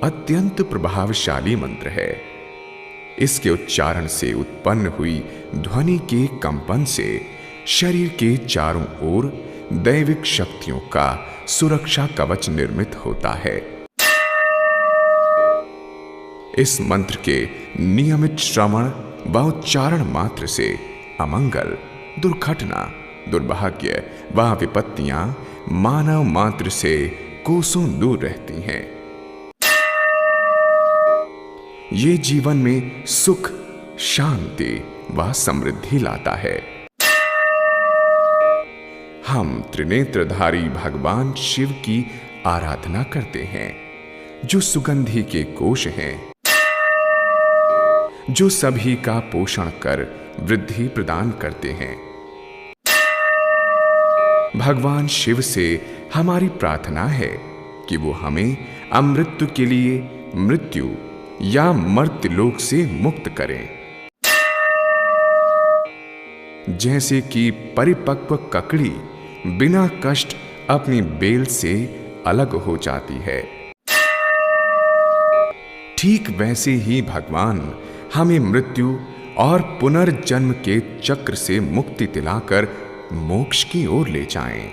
अत्यंत प्रभावशाली मंत्र है। इसके उच्चारण से उत्पन्न हुई ध्वनि के कंपन से शरीर के चारों ओर दैविक शक्तियों का सुरक्षा कवच निर्मित होता है। इस मंत्र के नियमित श्रवण व उच्चारण मात्र से अमंगल, दुर्घटना, दुर्भाग्य व विपत्तियां मानव मात्र से कोसों दूर रहती हैं। ये जीवन में सुख, शांति व समृद्धि लाता है। हम त्रिनेत्रधारी भगवान शिव की आराधना करते हैं, जो सुगंधि के कोश हैं, जो सभी का पोषण कर वृद्धि प्रदान करते हैं। भगवान शिव से हमारी प्रार्थना है कि वो हमें अमृत्यु के लिए मृत्यु या मर्त्यलोक से मुक्त करें। जैसे कि परिपक्व ककड़ी बिना कष्ट अपनी बेल से अलग हो जाती है, ठीक वैसे ही भगवान हमें मृत्यु और पुनर्जन्म के चक्र से मुक्ति दिलाकर मोक्ष की ओर ले जाएं।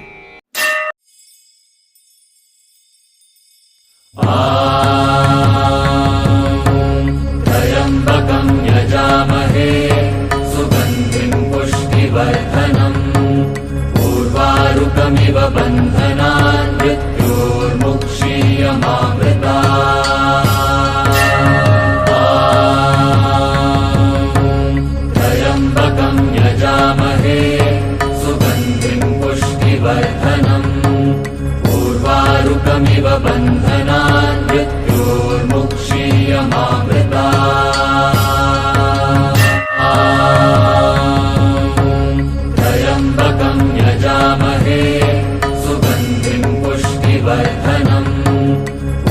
त्र्यंबकं यजामहे सुगंधिं पुष्टिवर्धनम् उर्वारुकमिव बन्धनान् मृत्योर्मुक्षीयमामृतात्। त्र्यंबकं यजामहे सुगंधिं पुष्टिवर्धनम् उर्वारुकमिव बन्धनान् मृत्योर्मुक्षीयमामृतात्। त्र्यंबकं यजामहे सुगंधिं पुष्टिवर्धनम्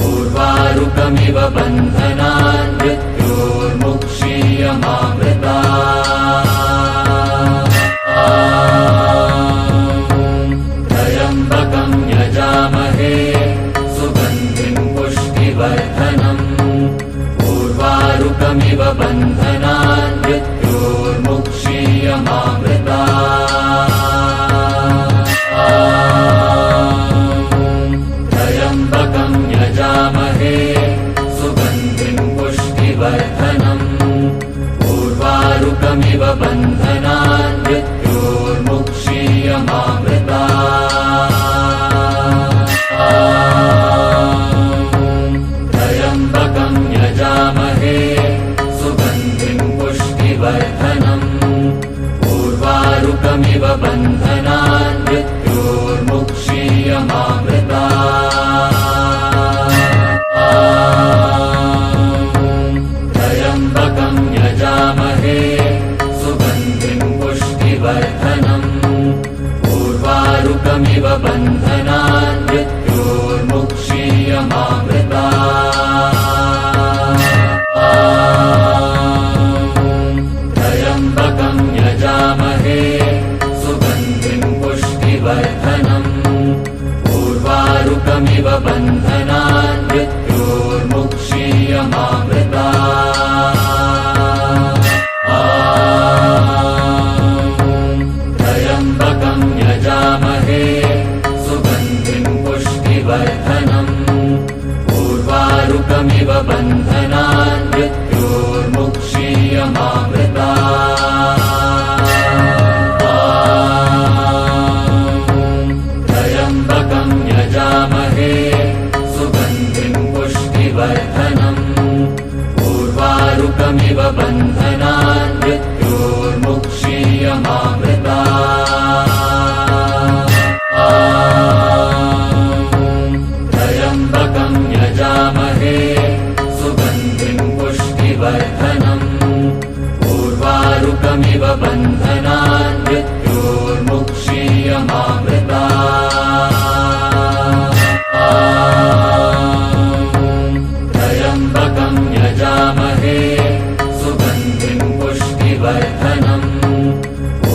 उर्वारुकमिव बन्धनान् मृत्योर्मुक्षीयमामृतात्। त्र्यंबकं यजामहे सुगंधिं पुष्टिवर्धनम् उर्वारुकमिव बन्धनान् मृत्योर्मुक्षीयमामृतात्। त्र्यंबकं यजामहे सुगंधिं पुष्टिवर्धनम् उर्वारुकमिव बन्धनान् मृत्योर्मुक्षीयमामृतात्। त्र्यंबकं यजामहे सुगंधिं पुष्टिवर्धनम् उर्वारुकमिव बन्धनान् मृत्योर्मुक्षीयमामृतात्। त्र्यंबकं यजामहे सुगंधिं पुष्टिवर्धनम् उर्वारुकमिव बन्धनान् मृत्योर्मुक्षीयमामृतात्। त्र्यंबकं यजामहे सुगंधिं पुष्टिवर्धनम् उर्वारुकमिव बन्धनान् मृत्योर्मुक्षीयमामृतात्। त्र्यंबकं यजामहे सुगंधिं पुष्टिवर्धनम् उर्वारुकमिव बन्धनान् मृत्योर्मुक्षीयमामृतात्। त्र्यंबकं यजामहे सुगंधिं पुष्टिवर्धनम् उर्वारुकमिव बन्धनान् मृत्योर्मुक्षीयमामृतात्। त्र्यंबकं यजामहे सुगंधिं पुष्टिवर्धनम् उर्वारुकमिव बन्धनान् मृत्योर्मुक्षीयमामृतात्। त्र्यंबकं यजामहे सुगंधिं पुष्टिवर्धनम्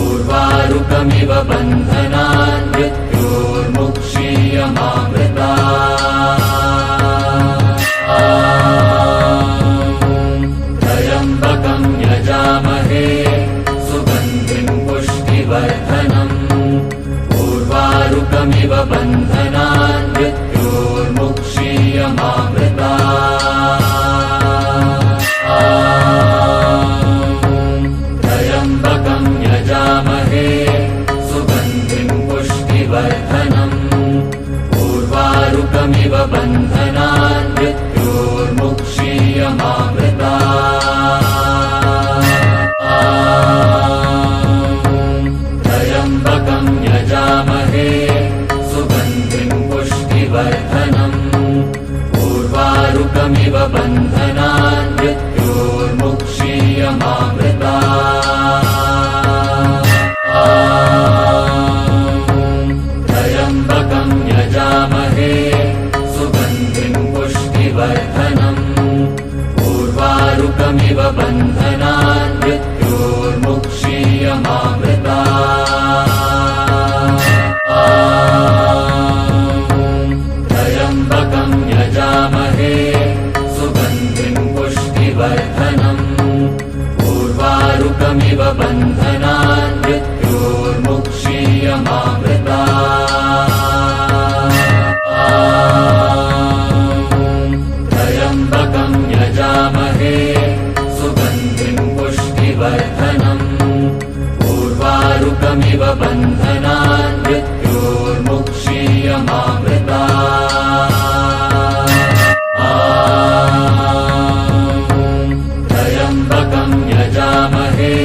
उर्वारुकमिव बन्धनान् मृत्योर्मुक्षीयमामृतात्। उर्वारुकमिव बन्धनान् मृत्योर्मुक्षीयमामृतात्। त्र्यम्बकं यजामहे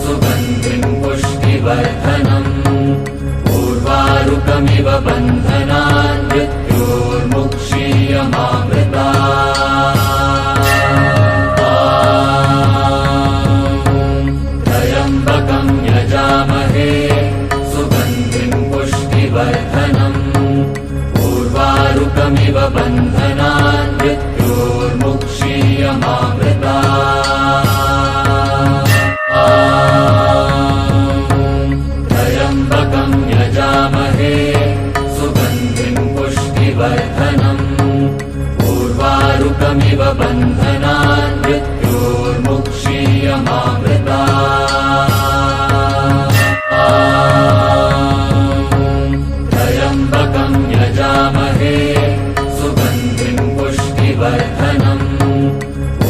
सुगन्धिं पुष्टिवर्धनम् उर्वारुकमिव बन्धनान् मृत्योर्मुक्षीयमामृतात्। त्र्यम्बकं यजामहे सुगन्धिं पुष्टिवर्धनम् उर्वारुकमिव बन्धनान् मृत्योर्मुक्षीयमामृतात्। त्र्यम्बकं यजामहे सुगन्धिं पुष्टिवर्धनम् उर्वारुकमिव बन्धनान् मृत्योर्मुक्षीयमामृतात्। त्र्यम्बकं यजामहे सुगन्धिं पुष्टिवर्धनम्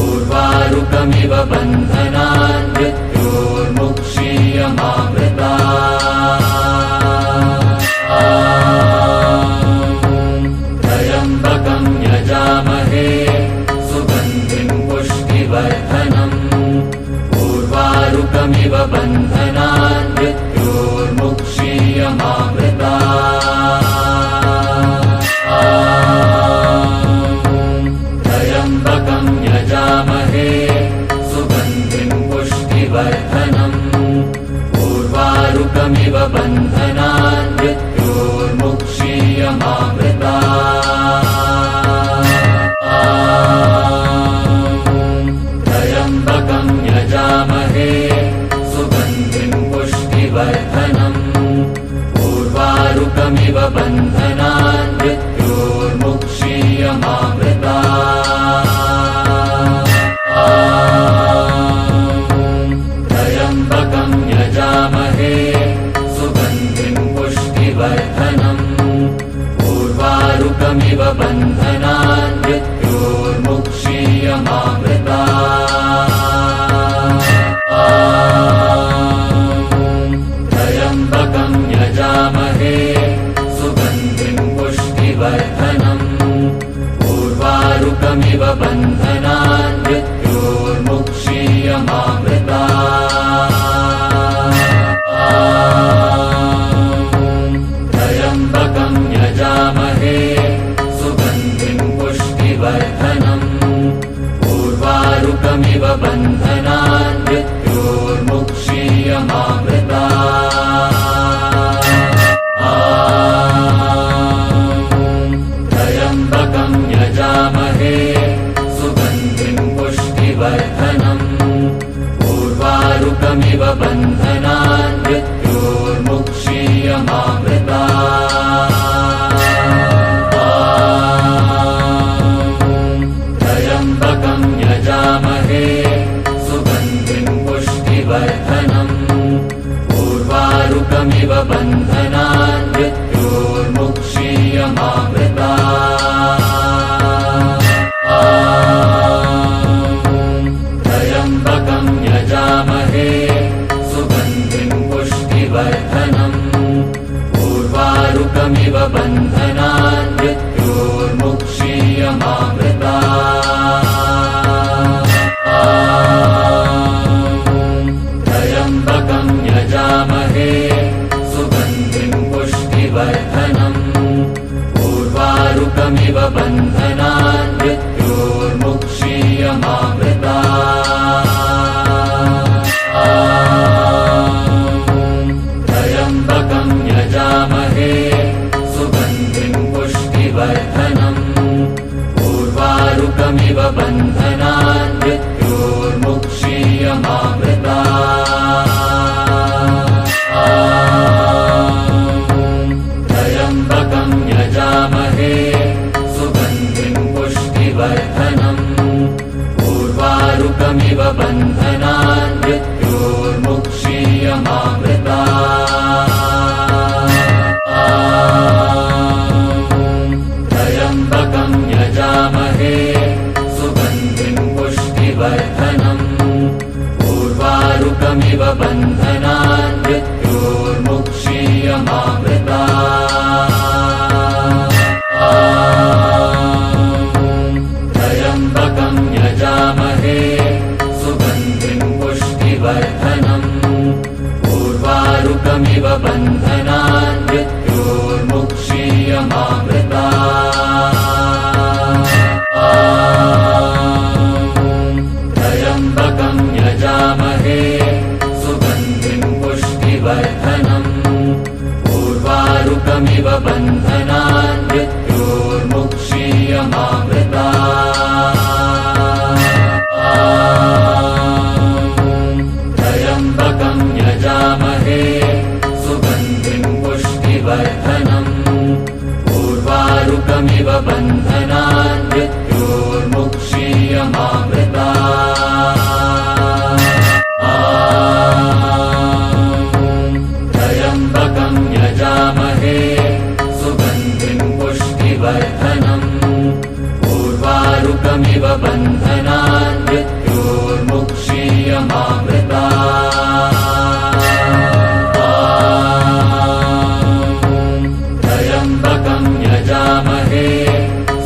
उर्वारुकमिव बन्धनान् मृत्योर्मुक्षीयमामृतात्। त्र्यम्बकं यजामहे सुगन्धिं पुष्टिवर्धनम् उर्वारुकमिव बन्धनान् मृत्योर्मुक्षीयमामृतात्। त्र्यम्बकं यजामहे सुगन्धिं पुष्टिवर्धनम् उर्वारुकमिव बन्धनान् मृत्योर्मुक्षीयमामृतात्। त्र्यम्बकं यजामहे सुगन्धिं पुष्टिवर्धनम् उर्वारुकमिव बन्धनान् मृत्योर्मुक्षीयमामृतात्। त्र्यम्बकं यजामहे सुगन्धिं पुष्टिवर्धनम् उर्वारुकमिव बन्धनान् मृत्योर्मुक्षीयमामृतात्। त्र्यम्बकं यजामहे सुगन्धिं पुष्टिवर्धनम् उर्वारुकमिव बन्धनान् मृत्योर्मुक्षीयमामृतात्। त्र्यम्बकं यजामहे सुगन्धिं पुष्टिवर्धनम् उर्वारुकमिव बन्धनान् मृत्योर्मुक्षीयमामृतात्। त्र्यम्बकं यजामहे सुगन्धिं पुष्टिवर्धनम् उर्वारुकमिव बन्धनान् मृत्योर्मुक्षीयमामृतात्। त्र्यम्बकं यजामहे सुगन्धिं पुष्टिवर्धनम् उर्वारुकमिव बन्धनान् मृत्योर्मुक्षीयमामृतात्। त्र्यम्बकं यजामहे सुगन्धिं पुष्टिवर्धनम् उर्वारुकमिव बन्धनान् मृत्योर्मुक्षीयमामृतात्। त्र्यम्बकं यजामहे सुगन्धिं पुष्टिवर्धनम् उर्वारुकमिव बन्धनान् मृत्योर्मुक्षीयमामृतात्। त्र्यम्बकं यजामहे सुगन्धिं पुष्टिवर्धनम् उर्वारुकमिव बन्धनान् मृत्योर्मुक्षीयमामृतात्। त्र्यम्बकं यजामहे सुगन्धिं उर्वारुकमिव बन्धनान् मृत्योर्मुक्षीयमामृतात्। त्र्यम्बकं यजामहे सुगन्धिं पुष्टिवर्धनम् उर्वारुकमिव बन्धनान् मृत्योर्मुक्षीयमामृतात्। त्र्यम्बकं यजामहे सुगन्धिं पुष्टिवर्धनम् उर्वारुकमिव बन्धनान् मृत्योर्मुक्षीयमामृतात्। त्र्यम्बकं यजामहे सुगन्धिं पुष्टिवर्धनम् उर्वारुकमिव बन्धनान् मृत्योर्मुक्षीयमामृतात्। त्र्यम्बकं यजामहे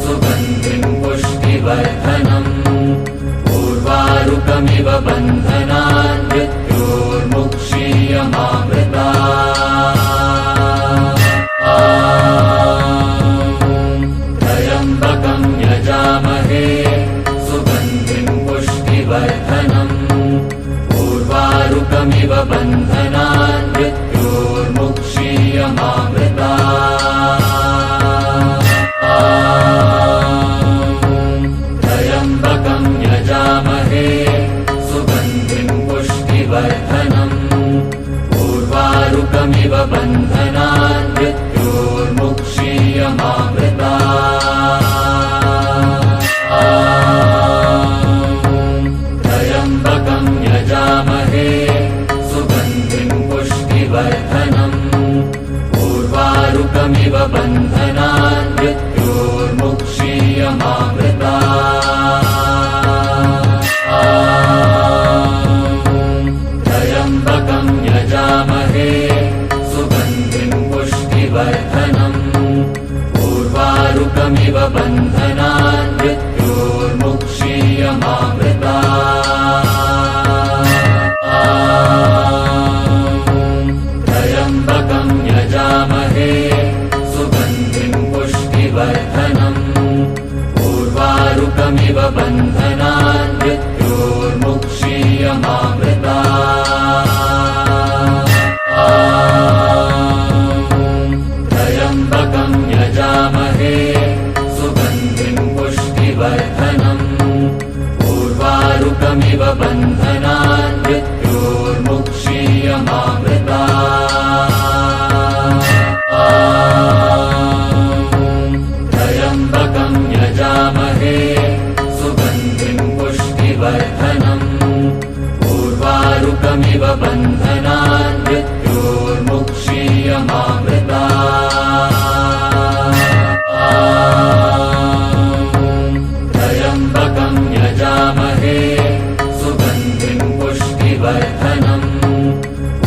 सुगन्धिं पुष्टिवर्धनम् उर्वारुकमिव बन्धनान् मृत्योर्मुक्षीयमामृतात्। त्र्यम्बकं यजामहे सुगन्धिं पुष्टिवर्धनम् उर्वारुकमिव बन्धनान् मृत्योर्मुक्षीयमामृतात्। त्र्यम्बकं यजामहे सुगन्धिं पुष्टिवर्धनम् उर्वारुकमिव बन्धनान् मृत्योर्मुक्षीयमामृतात्। त्र्यम्बकं यजामहे सुगन्धिं पुष्टिवर्धनम् उर्वारुकमिव बन्धनान् मृत्योर्मुक्षीयमामृतात्। त्र्यम्बकं यजामहे सुगन्धिं पुष्टिवर्धनम् उर्वारुकमिव बन्धनान् मृत्योर्मुक्षीयमामृतात्। त्र्यम्बकं यजामहे सुगन्धिं पुष्टिवर्धनम् उर्वारुकमिव बन्धनान् मृत्योर्मुक्षीयमामृतात्। त्र्यम्बकं यजामहे सुगन्धिं पुष्टिवर्धनम् उर्वारुकमिव बन्धनान् मृत्योर्मुक्षीयमामृतात्। त्र्यम्बकं यजामहे सुगन्धिं पुष्टिवर्धनम् उर्वारुकमिव बन्धनान् मृत्योर्मुक्षीयमामृतात्। त्र्यम्बकं यजामहे सुगन्धिं पुष्टिवर्धनम्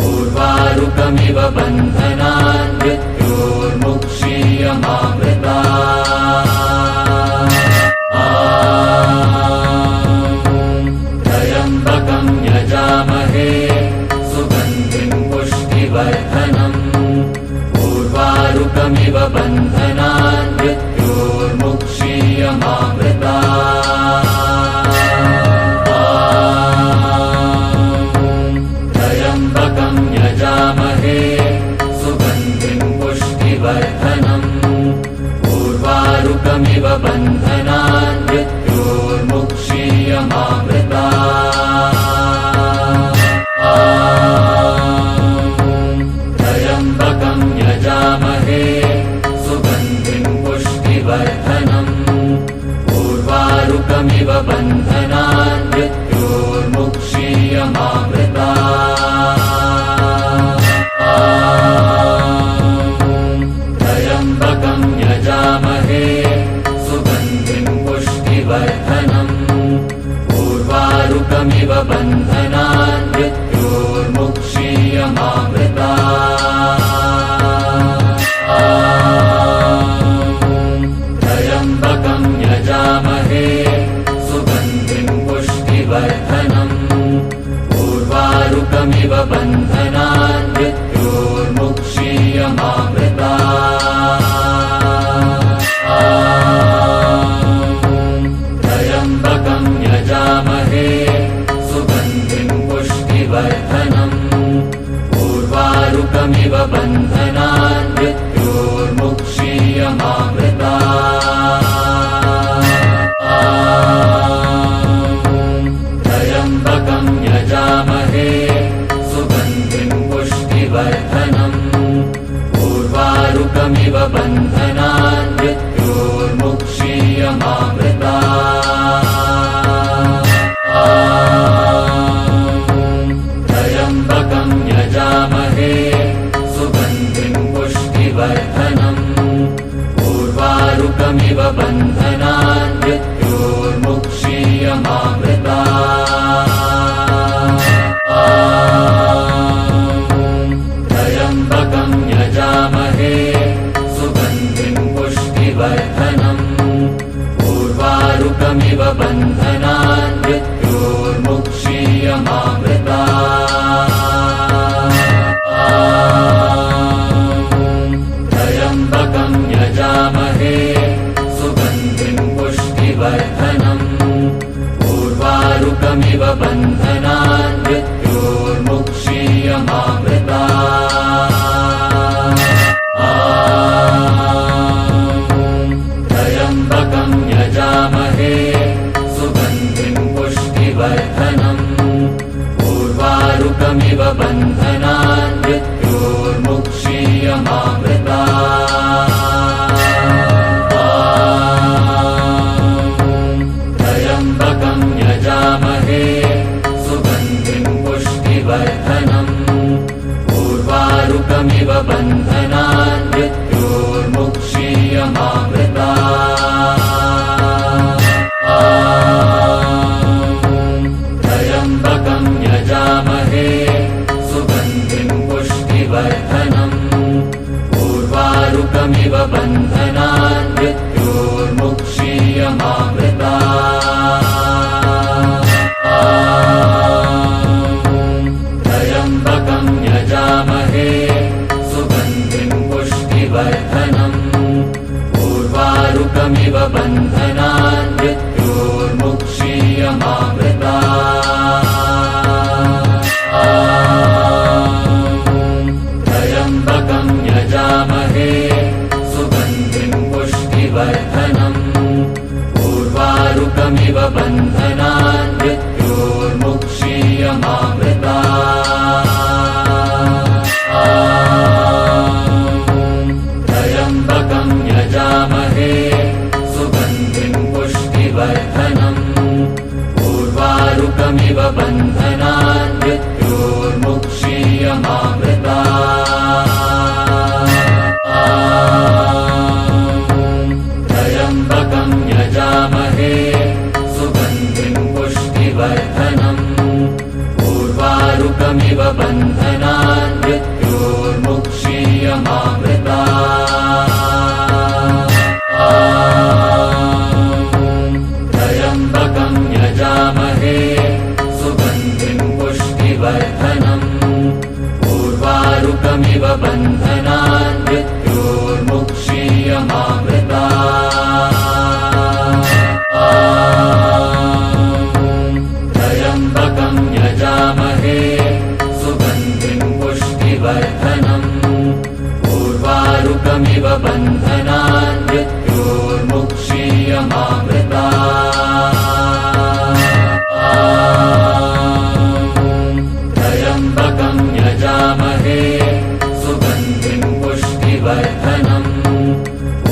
उर्वारुकमिव बन्धनान् मृत्योर्मुक्षीयमामृतात्। त्र्यम्बकं यजामहे सुगन्धिं पुष्टिवर्धनम् उर्वारुकमिव बन्धनान् मृत्योर्मुक्षीयमामृतात्। त्र्यम्बकं यजामहे सुगन्धिं पुष्टिवर्धनम् उर्वारुकमिव बन्धनान् मृत्योर्मुक्षीयमामृतात्। त्र्यम्बकं यजामहे सुगन्धिं पुष्टिवर्धनम् उर्वारुकमिव बन्धनान् मृत्योर्मुक्षीयमामृतात्। त्र्यम्बकं यजामहे सुगन्धिं पुष्टिवर्धनम् उर्वारुकमिव बन्धनान् मृत्योर्मुक्षीयमामृतात्। त्र्यम्बकं यजामहे सुगन्धिं पुष्टिवर्धनम् उर्वारुकमिव बन्धनान् मृत्योर्मुक्षीयमामृतात्। उर्वारुकमिव बन्धनान् मृत्योर्मुक्षीयमामृतात्। त्र्यम्बकं यजामहे सुगन्धिं पुष्टिवर्धनम् उर्वारुकमिव बन्धनान् मृत्योर्मुक्षीयमामृतात्। त्र्यम्बकं यजामहे सुगन्धिं पुष्टिवर्धनम् उर्वारुकमिव बन्धनान् मृत्योर्मुक्षीयमामृतात्। त्र्यम्बकं यजामहे सुगन्धिं पुष्टिवर्धनम् उर्वारुकमिव बन्धनान् मृत्योर्मुक्षीयमामृतात्। त्र्यम्बकं यजामहे सुगन्धिं पुष्टिवर्धनम् उर्वारुकमिव बन्धनान् मृत्योर्मुक्षीयमामृतात्। त्र्यम्बकं यजामहे सुगन्धिं पुष्टिवर्धनम् उर्वारुकमिव बन्धनान् मृत्योर्मुक्षीयमामृतात्। त्र्यम्बकं यजामहे सुगन्धिं पुष्टिवर्धनम् उर्वारुकमिव बन्धनान् मृत्योर्मुक्षीयमामृतात्। त्र्यम्बकं यजामहे सुगन्धिं पुष्टिवर्धनम् उर्वारुकमिव बन्धनान् मृत्योर्मुक्षीयमामृतात्। त्र्यम्बकं यजामहे सुगन्धिं पुष्टिवर्धनम् उर्वारुकमिव बन्धनान् मृत्योर्मुक्षीयमामृतात्। त्र्यम्बकं यजामहे सुगन्धिं पुष्टिवर्धनम् उर्वारुकमिव बन्धनान् मृत्योर्मुक्षीयमामृतात्। त्र्यम्बकं यजामहे सुगन्धिं पुष्टिवर्धनम् उर्वारुकमिव बन्धनान् मृत्योर्मुक्षीयमामृतात्। त्र्यम्बकं यजामहे सुगन्धिं पुष्टिवर्धनम् उर्वारुकमिव बन्धनान् मृत्योर्मुक्षीयमामृतात्। त्र्यम्बकं यजामहे सुगन्धिं पुष्टिवर्धनम् उर्वारुकमिव बन्धनान् मृत्योर्मुक्षीयमामृतात्। त्र्यम्बकं यजामहे सुगन्धिं पुष्टिवर्धनम् उर्वारुकमिव बन्धनान् मृत्योर्मुक्षीयमामृतात्। त्र्यम्बकं यजामहे सुगन्धिं पुष्टिवर्धनम्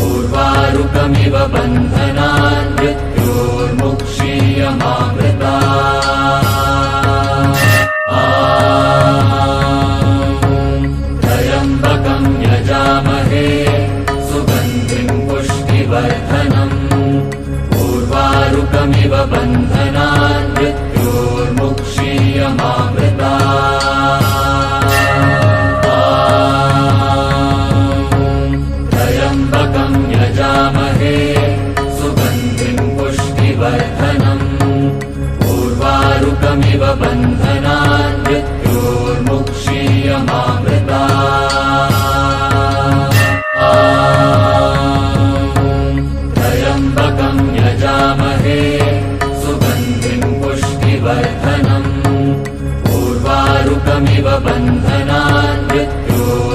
उर्वारुकमिव बन्धनान् मृत्योर्मुक्षीयमामृतात्। त्र्यम्बकं यजामहे सुगन्धिं पुष्टिवर्धनम् उर्वारुकमिव बन्धनान् मृत्योर्मुक्षीयमामृतात्। त्र्यम्बकं यजामहे सुगन्धिं पुष्टिवर्धनम् उर्वारुकमिव बन्धनान् मृत्योर्मुक्षीयमामृतात्। त्र्यम्बकं यजामहे सुगन्धिं पुष्टिवर्धनम् उर्वारुकमिव बन्धनान् मृत्योर्मुक्षीयमामृतात्।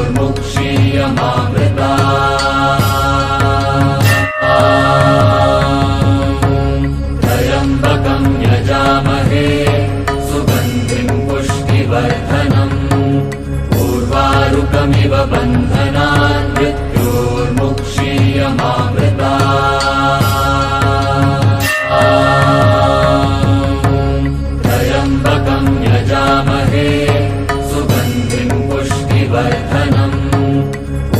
बन्धनान् मृत्योर्मुक्षीयमामृतात्। त्र्यम्बकं यजामहे सुगन्धिं पुष्टिवर्धनम्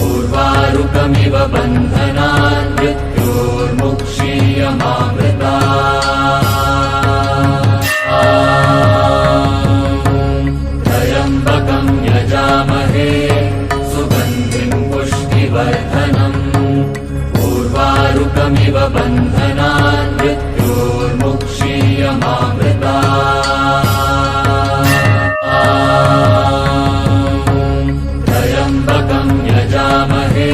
उर्वारुकमिव बन्धनान् मृत्योर्मुक्षीयमामृतात्। त्र्यम्बकं यजामहे सुगन्धिं पुष्टिवर्धनम् उर्वारुकमिव बन्धनान् मृत्योर्मुक्षीयमामृतात्। त्र्यम्बकं यजामहे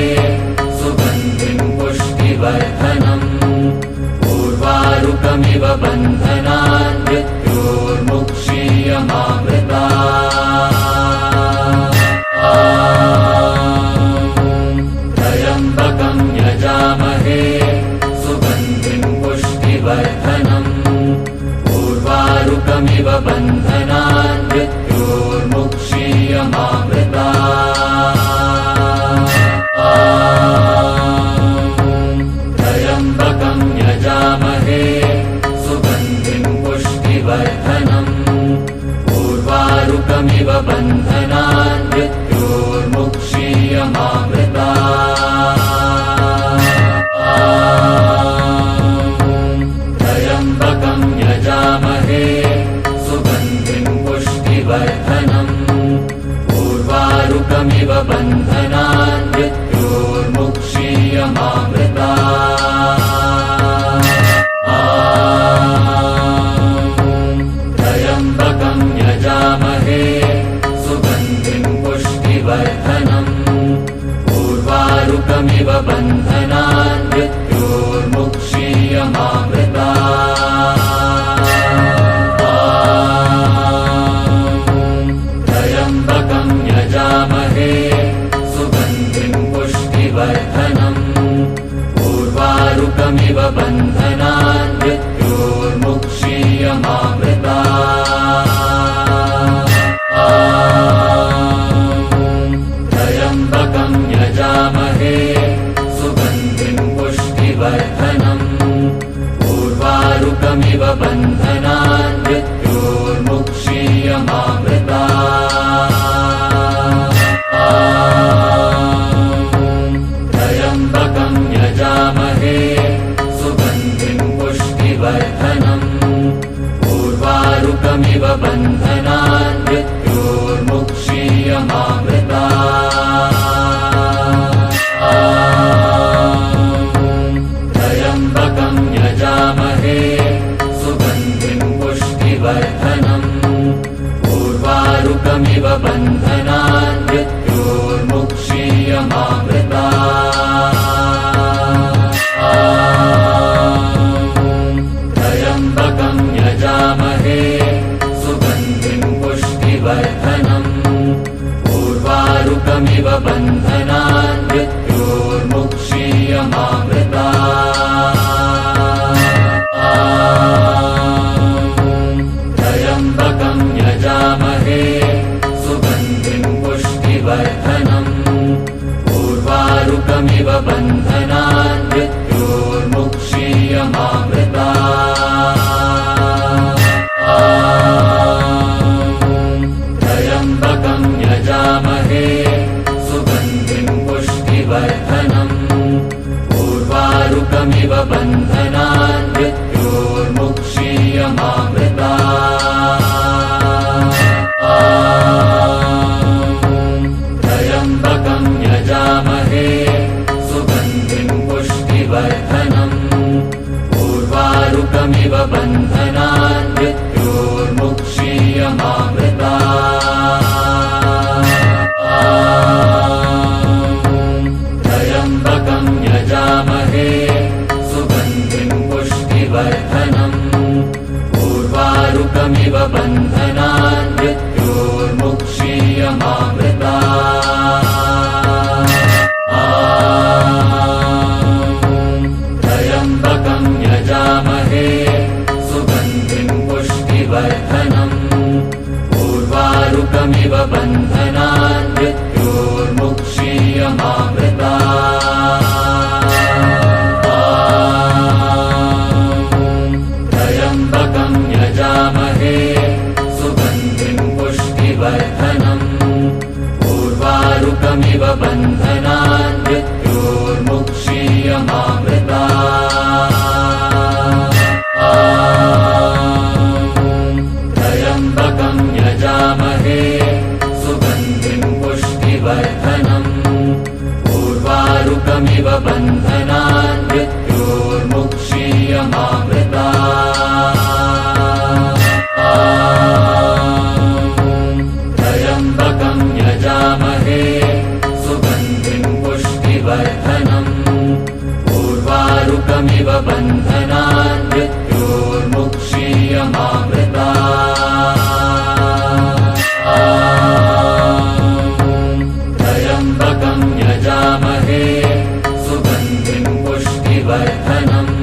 सुगन्धिं पुष्टिवर्धनम् उर्वारुकमिव बन्धनान् मृत्योर्मुक्षीयमामृतात्। त्र्यम्बकं यजामहे सुगन्धिं पुष्टिवर्धनम् उर्वारुकमिव बन्धनान् मृत्योर्मुक्षीयमामृतात्। त्र्यम्बकं यजामहे सुगन्धिं पुष्टिवर्धनम् उर्वारुकमिव बन्धनान् मृत्योर्मुक्षीयमामृतात्। त्र्यम्बकं यजामहे सुगन्धिं पुष्टिवर्धनम् उर्वारुकमिव बन्धनान् मृत्योर्मुक्षीयमामृतात्। त्र्यम्बकं यजामहे सुगन्धिं पुष्टिवर्धनम् उर्वारुकमिव बन्धनान् मृत्योर्मुक्षीयमामृतात्। त्र्यम्बकं यजामहे सुगन्धिं पुष्टिवर्धनम् उर्वारुकमिव बन्धनान् मृत्योर्मुक्षीयमामृतात्। त्र्यम्बकं यजामहे सुगन्धिं पुष्टिवर्धनम् उर्वारुकमिव बन्धनान् मृत्योर्मुक्षीयमामृतात्। त्र्यम्बकं यजामहे सुगन्धिं पुष्टिवर्धनम् उर्वारुकमिव बन्धनान् मृत्योर्मुक्षीयमामृतात्। त्र्यम्बकं यजामहे सुगन्धिं पुष्टिवर्धनम् उर्वारुकमिव बन्धनान् मृत्योर्मुक्षीयमामृतात्। त्र्यम्बकं यजामहे सुगन्धिं पुष्टिवर्धनम् उर्वारुकमिव बन्धनान् मृत्योर्मुक्षीयमामृतात्। त्र्यम्बकं यजामहे सुगन्धिं पुष्टिवर्धनम् उर्वारुकमिव बन्धनान् मृत्योर्मुक्षीयमामृतात्। त्र्यम्बकं यजामहे सुगन्धिं पुष्टिवर्धनम् उर्वारुकमिव बन्धनान् मृत्योर्मुक्षीयमामृतात्। त्र्यम्बकं यजामहे सुगन्धिं पुष्टिवर्धनम् उर्वारुकमिव बन्धनान् मृत्योर्मुक्षीयमामृतात्। त्र्यम्बकं यजामहे सुगन्धिं पुष्टिवर्धनम् उर्वारुकमिव बन्धनान् मृत्योर्मुक्षीयमामृतात्। त्र्यम्बकं यजामहे सुगन्धिं पुष्टिवर्धनम् उर्वारुकमिव बन्धनान् मृत्योर्मुक्षीयमामृतात्। उर्वारुकमिव बन्धनान् मृत्योर्मुक्षीयमामृतात्। त्र्यम्बकं यजामहे सुगन्धिं पुष्टिवर्धनम् उर्वारुकमिव बन्धनान् मृत्योर्मुक्षीयमामृतात्। त्र्यम्बकं यजामहे सुगन्धिं पुष्टिवर्धनम् उर्वारुकमिव बन्धनान् मृत्योर्मुक्षीयमामृतात्। त्र्यम्बकं यजामहे सुगन्धिं पुष्टिवर्धनम्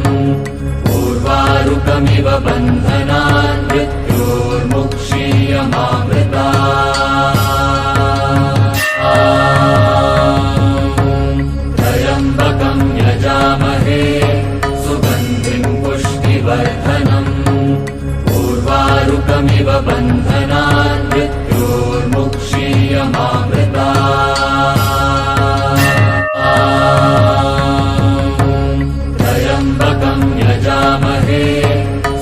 उर्वारुकमिव बन्धनान् मृत्योर्मुक्षीयमामृतात्। त्र्यम्बकं यजामहे सुगन्धिं पुष्टिवर्धनम् उर्वारुकमिव बन्धनान् मृत्योर्मुक्षीयमामृतात्। त्र्यम्बकं यजामहे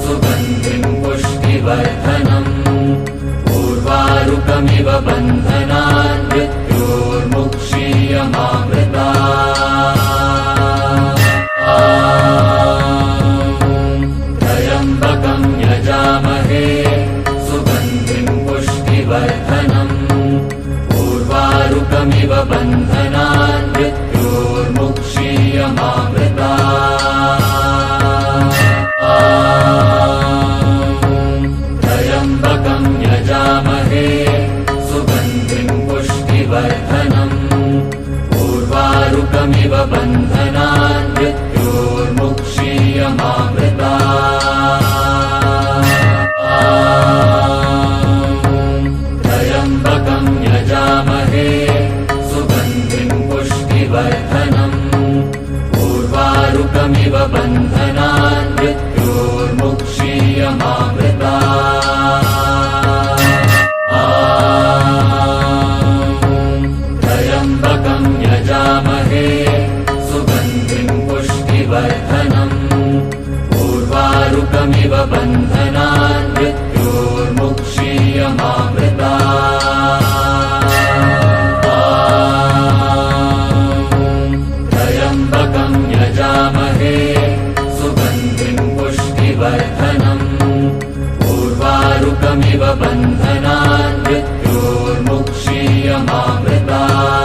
सुगन्धिं पुष्टिवर्धनम् उर्वारुकमिव बन्धनान् मृत्योर्मुक्षीयमामृतात्। त्र्यम्बकं यजामहे सुगन्धिं पुष्टिवर्धनम् उर्वारुकमिव बन्धनान् मृत्योर्मुक्षीयमामृतात्। त्र्यम्बकं यजामहे सुगन्धिं पुष्टिवर्धनम् उर्वारुकमिव बन्धनान् मृत्योर्मुक्षीयमामृतात्। त्र्यम्बकं यजामहे सुगन्धिं पुष्टिवर्धनम् उर्वारुकमिव बन्धनान् मृत्योर्मुक्षीयमामृतात्। त्र्यम्बकं यजामहे सुगन्धिं पुष्टिवर्धनम् उर्वारुकमिव बन्धनान् मृत्योर्मुक्षीयमामृतात्। त्र्यम्बकं यजामहे सुगन्धिं पुष्टिवर्धनम् उर्वारुकमिव बन्धनान् मृत्योर्मुक्षीयमामृतात्।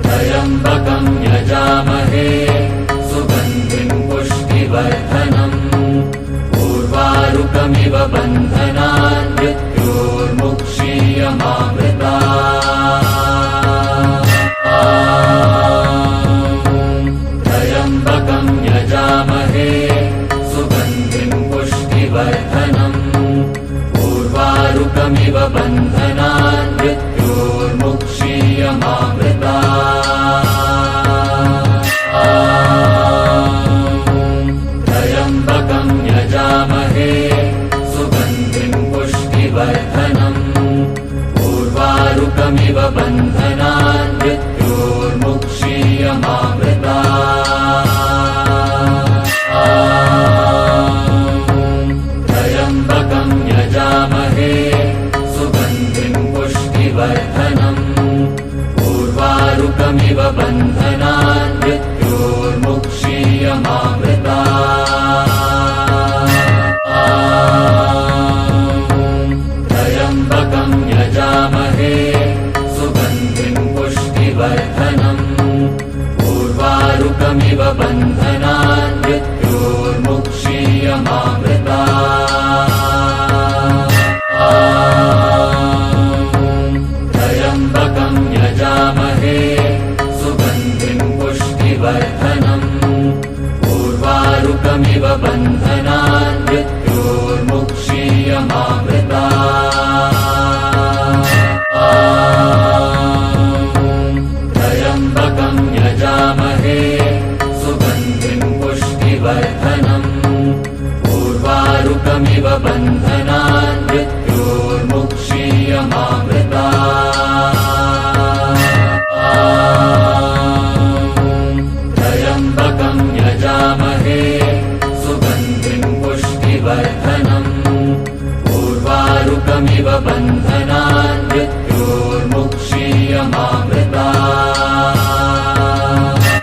त्र्यम्बकं यजामहे सुगन्धिं पुष्टिवर्धनम् उर्वारुकमिव बन्धनान् मृत्योर्मुक्षीयमामृतात्। त्र्यम्बकं यजामहे सुगन्धिं पुष्टिवर्धनम् उर्वारुकमिव बन्धनान् मृत्योर्मुक्षीयमामृतात्। त्र्यम्बकं यजामहे सुगन्धिं पुष्टिवर्धनम् उर्वारुकमिव बन्धनान् मृत्योर्मुक्षीयमामृतात्। त्र्यम्बकं यजामहे सुगन्धिं पुष्टिवर्धनम् उर्वारुकमिव बन्धनान् मृत्योर्मुक्षीयमामृतात्। त्र्यम्बकं यजामहे सुगन्धिं पुष्टिवर्धनम् उर्वारुकमिव बन्धनान् मृत्योर्मुक्षीयमामृतात्। त्र्यम्बकं यजामहे सुगन्धिं बन्धनान् मृत्योर्मुक्षीयमामृतात्